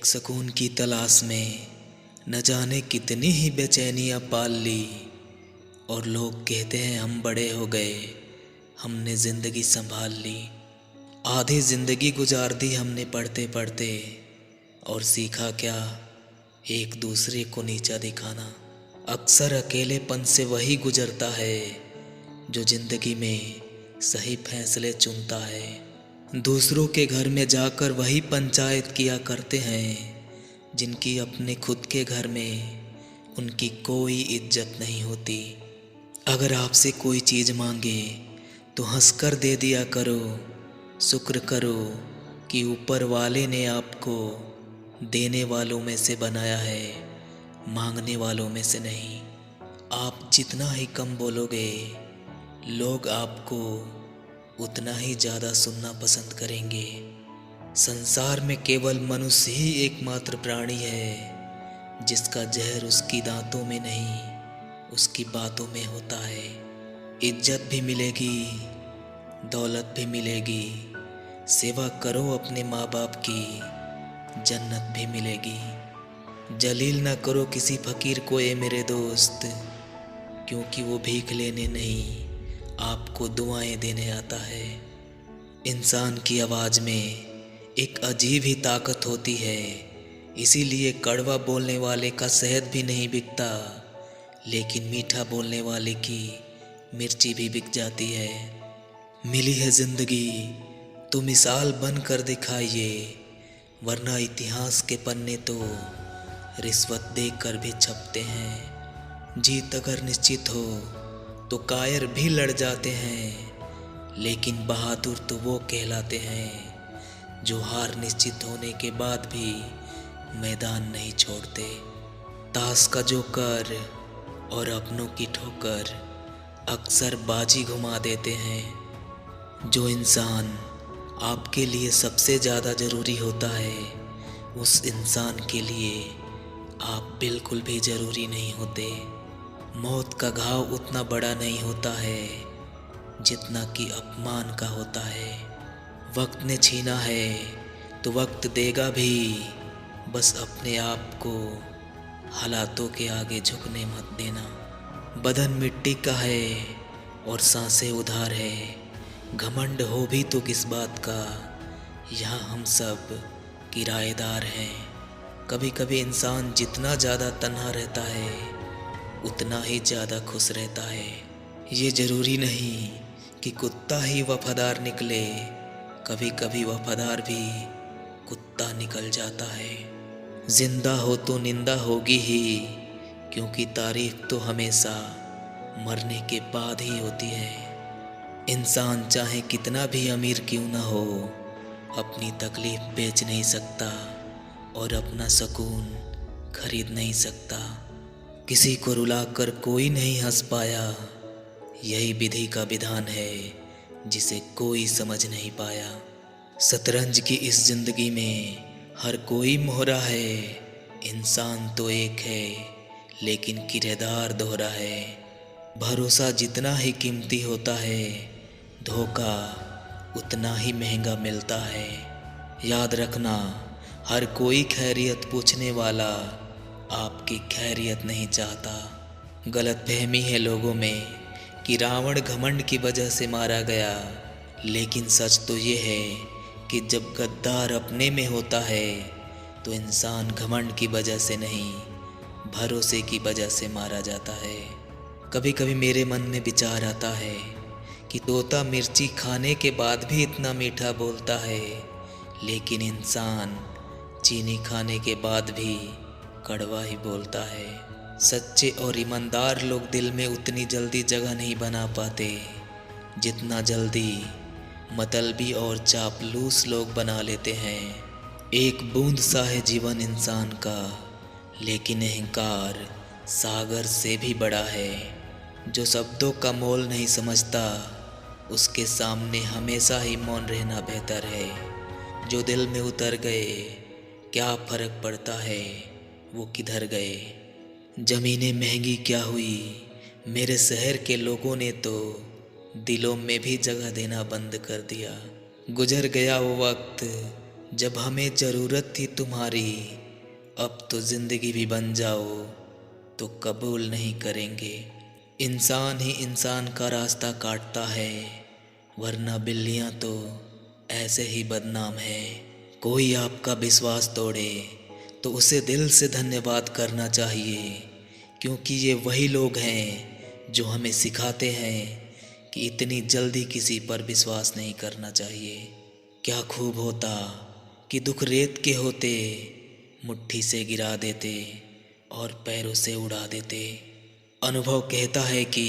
एक सुकून की तलाश में न जाने कितनी ही बेचैनियाँ पाल ली। और लोग कहते हैं हम बड़े हो गए, हमने ज़िंदगी संभाल ली। आधी ज़िंदगी गुजार दी हमने पढ़ते पढ़ते, और सीखा क्या, एक दूसरे को नीचा दिखाना। अक्सर अकेलेपन से वही गुजरता है जो ज़िंदगी में सही फैसले चुनता है। दूसरों के घर में जाकर वही पंचायत किया करते हैं जिनकी अपने खुद के घर में उनकी कोई इज्जत नहीं होती। अगर आपसे कोई चीज़ मांगे तो हंसकर दे दिया करो। शुक्र करो कि ऊपर वाले ने आपको देने वालों में से बनाया है, मांगने वालों में से नहीं। आप जितना ही कम बोलोगे, लोग आपको उतना ही ज़्यादा सुनना पसंद करेंगे। संसार में केवल मनुष्य ही एकमात्र प्राणी है जिसका जहर उसकी दांतों में नहीं, उसकी बातों में होता है। इज्जत भी मिलेगी, दौलत भी मिलेगी, सेवा करो अपने माँ बाप की, जन्नत भी मिलेगी। जलील ना करो किसी फकीर को ए मेरे दोस्त, क्योंकि वो भीख लेने नहीं, आपको दुआएं देने आता है। इंसान की आवाज़ में एक अजीब ही ताकत होती है, इसीलिए कड़वा बोलने वाले का शहद भी नहीं बिकता, लेकिन मीठा बोलने वाले की मिर्ची भी बिक जाती है। मिली है ज़िंदगी तो मिसाल बन कर दिखाइए, वरना इतिहास के पन्ने तो रिश्वत देकर भी छपते हैं। जीत अगर निश्चित हो तो कायर भी लड़ जाते हैं, लेकिन बहादुर तो वो कहलाते हैं जो हार निश्चित होने के बाद भी मैदान नहीं छोड़ते। ताश का जोकर और अपनों की ठोकर अक्सर बाजी घुमा देते हैं। जो इंसान आपके लिए सबसे ज़्यादा ज़रूरी होता है, उस इंसान के लिए आप बिल्कुल भी ज़रूरी नहीं होते। मौत का घाव उतना बड़ा नहीं होता है जितना कि अपमान का होता है। वक्त ने छीना है तो वक्त देगा भी, बस अपने आप को हालातों के आगे झुकने मत देना। बदन मिट्टी का है और सांसें उधार है, घमंड हो भी तो किस बात का, यहाँ हम सब किराएदार हैं। कभी कभी इंसान जितना ज़्यादा तन्हा रहता है उतना ही ज़्यादा खुश रहता है। ये ज़रूरी नहीं कि कुत्ता ही वफादार निकले, कभी कभी वफादार भी कुत्ता निकल जाता है। जिंदा हो तो निंदा होगी ही, क्योंकि तारीफ तो हमेशा मरने के बाद ही होती है। इंसान चाहे कितना भी अमीर क्यों ना हो, अपनी तकलीफ बेच नहीं सकता और अपना सुकून खरीद नहीं सकता। किसी को रुलाकर कोई नहीं हंस पाया, यही विधि का विधान है जिसे कोई समझ नहीं पाया। शतरंज की इस जिंदगी में हर कोई मोहरा है, इंसान तो एक है लेकिन किरदार दोहरा है। भरोसा जितना ही कीमती होता है, धोखा उतना ही महंगा मिलता है। याद रखना, हर कोई खैरियत पूछने वाला आपकी खैरियत नहीं चाहता। गलतफहमी है लोगों में कि रावण घमंड की वजह से मारा गया, लेकिन सच तो ये है कि जब गद्दार अपने में होता है तो इंसान घमंड की वजह से नहीं, भरोसे की वजह से मारा जाता है। कभी कभी मेरे मन में विचार आता है कि तोता मिर्ची खाने के बाद भी इतना मीठा बोलता है, लेकिन इंसान चीनी खाने के बाद भी कड़वा ही बोलता है। सच्चे और ईमानदार लोग दिल में उतनी जल्दी जगह नहीं बना पाते जितना जल्दी मतलबी और चापलूस लोग बना लेते हैं। एक बूंद सा है जीवन इंसान का, लेकिन अहंकार सागर से भी बड़ा है। जो शब्दों का मोल नहीं समझता, उसके सामने हमेशा ही मौन रहना बेहतर है। जो दिल में उतर गए, क्या फर्क पड़ता है वो किधर गए। ज़मीनें महंगी क्या हुई, मेरे शहर के लोगों ने तो दिलों में भी जगह देना बंद कर दिया। गुजर गया वो वक्त जब हमें ज़रूरत थी तुम्हारी, अब तो ज़िंदगी भी बन जाओ तो कबूल नहीं करेंगे। इंसान ही इंसान का रास्ता काटता है, वरना बिल्लियाँ तो ऐसे ही बदनाम है। कोई आपका विश्वास तोड़े तो उसे दिल से धन्यवाद करना चाहिए, क्योंकि ये वही लोग हैं जो हमें सिखाते हैं कि इतनी जल्दी किसी पर विश्वास नहीं करना चाहिए। क्या खूब होता कि दुख रेत के होते, मुट्ठी से गिरा देते और पैरों से उड़ा देते। अनुभव कहता है कि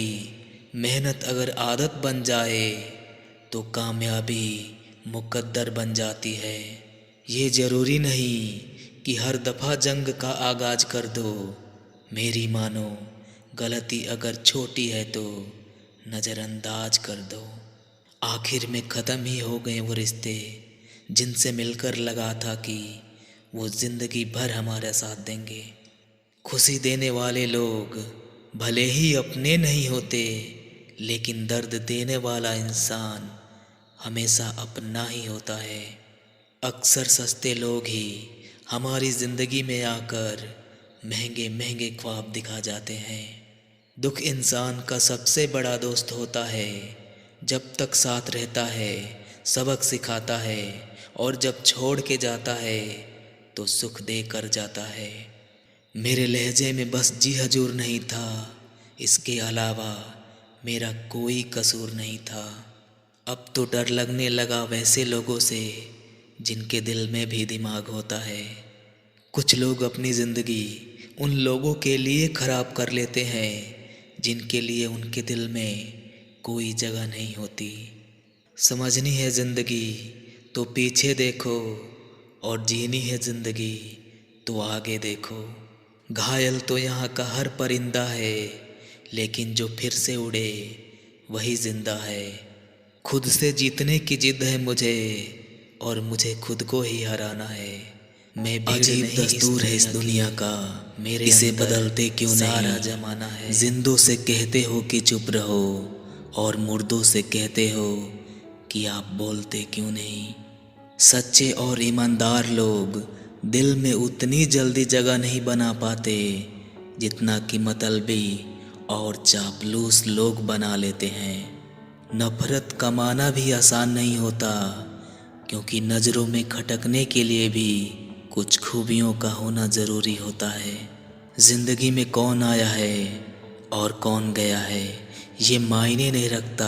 मेहनत अगर आदत बन जाए तो कामयाबी मुकद्दर बन जाती है। ये ज़रूरी नहीं कि हर दफ़ा जंग का आगाज़ कर दो। मेरी मानो, गलती अगर छोटी है तो नज़रअंदाज कर दो। आखिर में ख़त्म ही हो गए वो रिश्ते जिनसे मिलकर लगा था कि वो ज़िंदगी भर हमारा साथ देंगे। खुशी देने वाले लोग भले ही अपने नहीं होते, लेकिन दर्द देने वाला इंसान हमेशा अपना ही होता है। अक्सर सस्ते लोग ही हमारी ज़िंदगी में आकर महंगे महंगे ख्वाब दिखा जाते हैं। दुख इंसान का सबसे बड़ा दोस्त होता है। जब तक साथ रहता है, सबक सिखाता है, और जब छोड़ के जाता है तो सुख दे कर जाता है। मेरे लहजे में बस जी हजूर नहीं था, इसके अलावा मेरा कोई कसूर नहीं था। अब तो डर लगने लगा वैसे लोगों से जिनके दिल में भी दिमाग होता है। कुछ लोग अपनी ज़िंदगी उन लोगों के लिए ख़राब कर लेते हैं जिनके लिए उनके दिल में कोई जगह नहीं होती। समझनी है ज़िंदगी तो पीछे देखो, और जीनी है ज़िंदगी तो आगे देखो। घायल तो यहाँ का हर परिंदा है, लेकिन जो फिर से उड़े वही ज़िंदा है। खुद से जीतने की जिद है मुझे, और मुझे खुद को ही हराना है। मैं अजीब दस्तूर है इस दुनिया का, मेरे इसे बदलते क्यों नहीं? सारा जमाना है। जिंदों से कहते हो कि चुप रहो, और मुर्दों से कहते हो कि आप बोलते क्यों नहीं? सच्चे और ईमानदार लोग दिल में उतनी जल्दी जगह नहीं बना पाते जितना कि मतलबी और चापलूस लोग बना लेते हैं। नफरत कमाना भी आसान नहीं होता, क्योंकि नज़रों में खटकने के लिए भी कुछ खूबियों का होना ज़रूरी होता है। ज़िंदगी में कौन आया है और कौन गया है ये मायने नहीं रखता,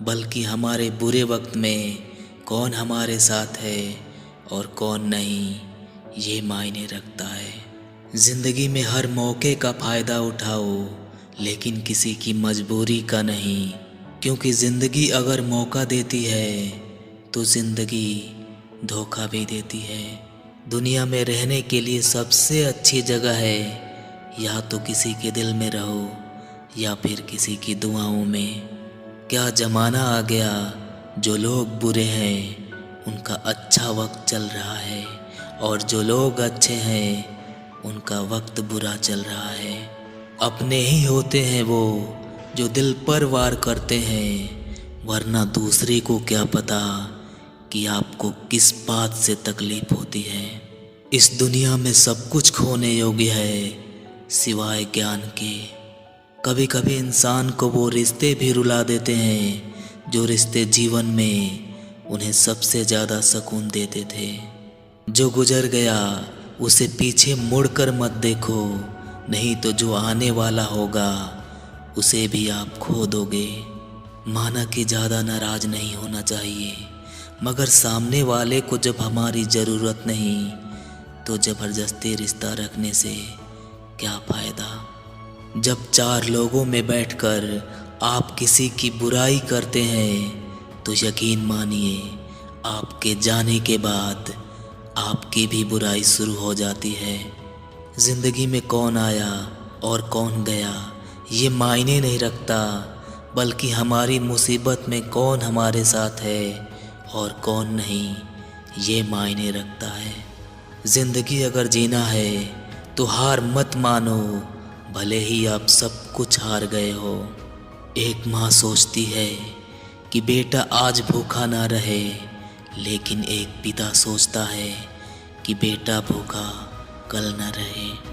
बल्कि हमारे बुरे वक्त में कौन हमारे साथ है और कौन नहीं ये मायने रखता है। ज़िंदगी में हर मौके का फ़ायदा उठाओ, लेकिन किसी की मजबूरी का नहीं, क्योंकि ज़िंदगी अगर मौका देती है तो ज़िंदगी धोखा भी देती है। दुनिया में रहने के लिए सबसे अच्छी जगह है या तो किसी के दिल में रहो या फिर किसी की दुआओं में। क्या ज़माना आ गया, जो लोग बुरे हैं उनका अच्छा वक्त चल रहा है, और जो लोग अच्छे हैं उनका वक्त बुरा चल रहा है। अपने ही होते हैं वो जो दिल पर वार करते हैं, वरना दूसरे को क्या पता कि आपको किस बात से तकलीफ होती है। इस दुनिया में सब कुछ खोने योग्य है सिवाय ज्ञान के। कभी कभी इंसान को वो रिश्ते भी रुला देते हैं जो रिश्ते जीवन में उन्हें सबसे ज़्यादा सुकून देते थे। जो गुजर गया उसे पीछे मुड़कर मत देखो, नहीं तो जो आने वाला होगा उसे भी आप खो दोगे। माना कि ज़्यादा नाराज़ नहीं होना चाहिए, मगर सामने वाले को जब हमारी ज़रूरत नहीं तो ज़बरदस्ती रिश्ता रखने से क्या फ़ायदा। जब चार लोगों में बैठकर आप किसी की बुराई करते हैं तो यकीन मानिए आपके जाने के बाद आपकी भी बुराई शुरू हो जाती है। ज़िंदगी में कौन आया और कौन गया ये मायने नहीं रखता, बल्कि हमारी मुसीबत में कौन हमारे साथ है और कौन नहीं ये मायने रखता है। ज़िंदगी अगर जीना है तो हार मत मानो, भले ही आप सब कुछ हार गए हो। एक माँ सोचती है कि बेटा आज भूखा ना रहे, लेकिन एक पिता सोचता है कि बेटा भूखा कल न रहे।